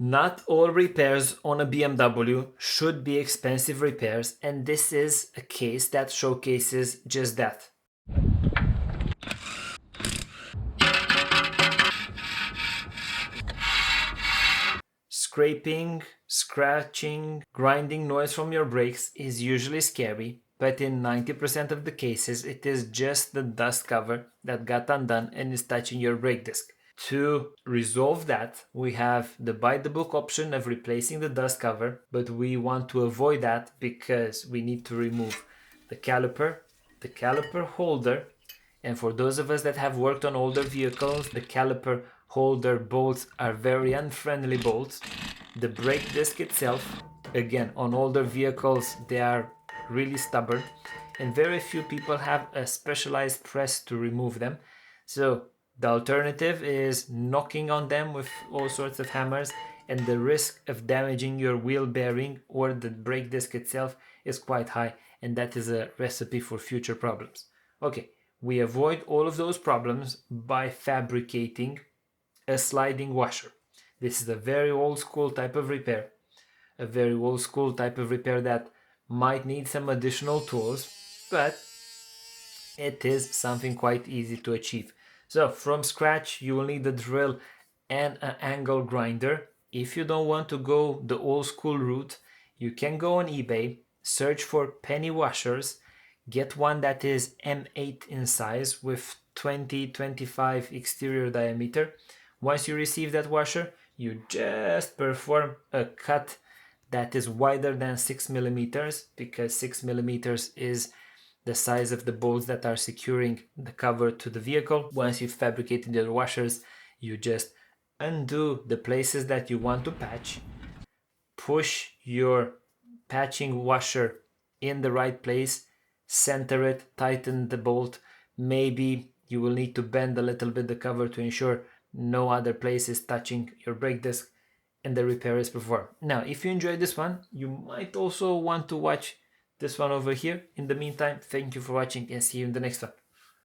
Not all repairs on a BMW should be expensive repairs, and this is a case that showcases just that. Scraping, scratching, grinding noise from your brakes is usually scary, but in 90% of the cases it is just the dust cover that got undone and is touching your brake disc. To resolve that, we have the by the book option of replacing the dust cover, but we want to avoid that because we need to remove the caliper holder, and for those of us that have worked on older vehicles, the caliper holder bolts are very unfriendly bolts. The brake disc itself, again, on older vehicles, they are really stubborn, and very few people have a specialized press to remove them. So the alternative is knocking on them with all sorts of hammers, and the risk of damaging your wheel bearing or the brake disc itself is quite high, and that is a recipe for future problems. Okay, we avoid all of those problems by fabricating a sliding washer. This is a very old school type of repair, a very old school type of repair that might need some additional tools, but it is something quite easy to achieve. So from scratch, you will need a drill and an angle grinder. If you don't want to go the old school route, you can go on eBay, search for penny washers, get one that is M8 in size with 20-25 exterior diameter. Once you receive that washer, you just perform a cut that is wider than 6 millimeters, because 6 millimeters is the size of the bolts that are securing the cover to the vehicle. Once you've fabricated your washers, you just undo the places that you want to patch, push your patching washer in the right place, center it, tighten the bolt. Maybe you will need to bend a little bit the cover to ensure no other place is touching your brake disc, and the repair is performed. Now, if you enjoyed this one, you might also want to watch this one over here. In the meantime, thank you for watching and see you in the next one.